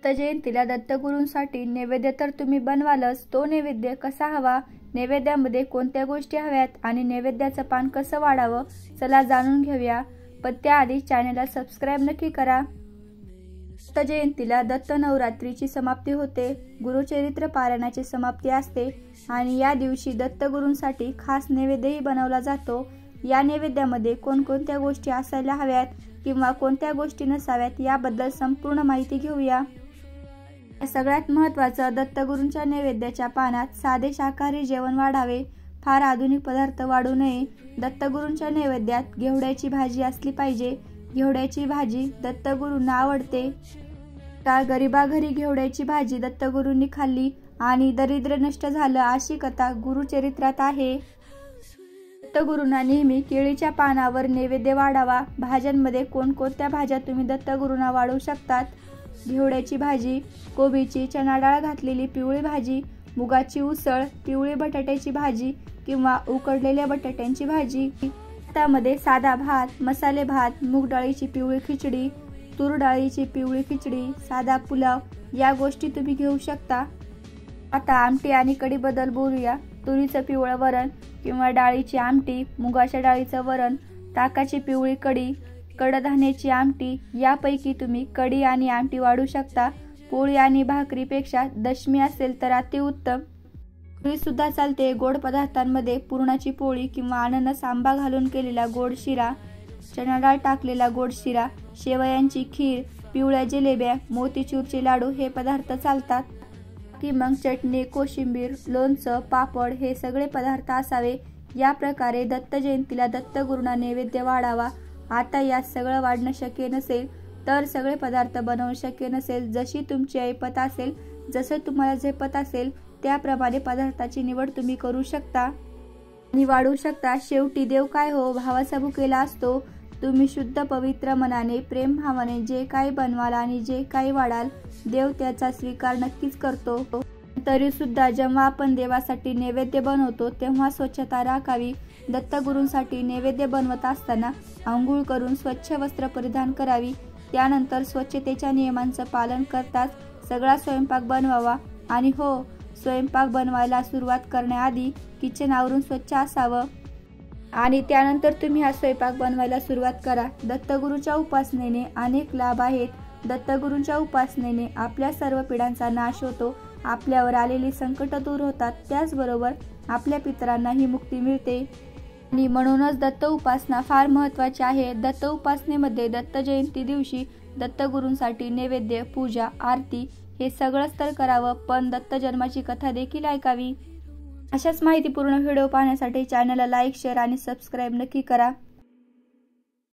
दत्त जयंतीला दत्तगुरूंसाठी नैवेद्य तर तुम्ही बनवालच, तो नैवेद्य कसा हवा, नैवेद्यामध्ये कोणत्या गोष्टी हव्यात आणि नैवेद्याचं पान कसं वाढावं, चला जाणून घेऊया. पण त्याआधी चॅनलला सबस्क्राईब नक्की करा. दत्त जयंतीला दत्त नवरात्रीची समाप्ती होते, गुरुचरित्र पारायणाची समाप्ती असते आणि या दिवशी दत्तगुरूंसाठी खास नैवेद्यही बनवला जातो. या नैवेद्यामध्ये कोणकोणत्या गोष्टी असायला हव्यात किंवा कोणत्या गोष्टी नसाव्यात याबद्दल संपूर्ण माहिती घेऊया. सगळ्यात महत्त्वाचं, दत्तगुरूंच्या नैवेद्याच्या पानात साधे शाकाहारी जेवण वाढावे, फार आधुनिक पदार्थ वाढू नये. दत्तगुरूंच्या नैवेद्यात घेवड्याची भाजी असली पाहिजे. घेवड्याची भाजी दत्तगुरूंना आवडते. का गरिबा घरी घेवड्याची भाजी दत्तगुरूंनी खाल्ली आणि दरिद्र नष्ट झालं अशी कथा गुरुचरित्रात आहे. दत्तगुरूंना नेहमी केळीच्या पानावर नैवेद्य वाढावा. भाज्यांमध्ये कोणकोणत्या भाज्या तुम्ही दत्तगुरूंना वाढवू शकतात? घेवड्याची भाजी, कोबीची चणा डाळ घातलेली पिवळी भाजी, मुगाची उसळ, पिवळी बटाट्याची भाजी किंवा उकडलेल्या बटाट्यांची भाजी. त्यामध्ये साधा भात, मसाले भात, मूग डाळीची पिवळी खिचडी, तूर डाळीची पिवळी खिचडी, साधा पुलाव या गोष्टी तुम्ही घेऊ शकता. आता आमटी आणि कढीबद्दल बोलूया. तुरीचं पिवळं वरण किंवा डाळीची आमटी, मुगाच्या डाळीचं वरण, ताकाची पिवळी कढी, कडधान्याची आमटी यापैकी तुम्ही कढी आणि आमटी वाढू शकता. पोळी आणि भाकरीपेक्षा दशमी असेल तर अतिउत्तम. पोळी सुद्धा चालते. गोड पदार्थांमध्ये पुरणाची पोळी किंवा अननस आंबा घालून केलेला गोड शिरा, चणा डाळ टाकलेला गोड शिरा, शेवयांची खीर, पिवळ्या जिलेब्या, मोतीचूरचे लाडू हे पदार्थ चालतात. की मग चटणी, कोशिंबीर, लोणचं, पापड हे सगळे पदार्थ असावे. या प्रकारे दत्त जयंतीला दत्तगुरूंना नैवेद्य वाढावा. आता यात सगळं वाढणं शक्य नसेल तर सगळे पदार्थ बनवणं शक्य नसेल. जशी तुमची ऐपत असेल, जसं तुम्हाला झेपत असेल त्याप्रमाणे पदार्थाची निवड तुम्ही करू शकता आणि वाढवू शकता. शेवटी देव काय हो, भावाचा भुकेला असतो. तुम्ही शुद्ध पवित्र मनाने, प्रेम भावाने जे काही बनवाल आणि जे काही वाढाल, देव त्याचा स्वीकार नक्कीच करतो. तरी सुद्धा जेव्हा आपण देवासाठी नैवेद्य बनवतो तेव्हा स्वच्छता राखावी. दत्तगुरूंसाठी नैवेद्य बनवत असताना आंघोळ करून स्वच्छ वस्त्र परिधान करावी. त्यानंतर स्वच्छतेच्या नियमांचं पालन करताच सगळा स्वयंपाक बनवावा. आणि हो, स्वयंपाक बनवायला सुरुवात करण्याआधी किचन आवरून स्वच्छ असावं आणि त्यानंतर तुम्ही हा स्वयंपाक बनवायला सुरुवात करा. दत्तगुरूंच्या उपासनेने अनेक लाभ आहेत. दत्तगुरूंच्या उपासनेने आपल्या सर्व पिढ्यांचा नाश होतो, आपल्यावर आलेली संकट दूर होतात, त्याचबरोबर आपल्या पितरांनाही मुक्ती मिळते. आणि म्हणूनच दत्त उपासना फार महत्त्वाची आहे. दत्त उपासनेमध्ये दत्त जयंती दिवशी दत्तगुरूंसाठी नैवेद्य, पूजा, आरती हे सगळंच तर करावं, पण दत्त जन्माची कथा देखील ऐकावी. अशाच माहितीपूर्ण व्हिडिओ पाहण्यासाठी चॅनलला लाईक, शेअर आणि सबस्क्राईब नक्की करा.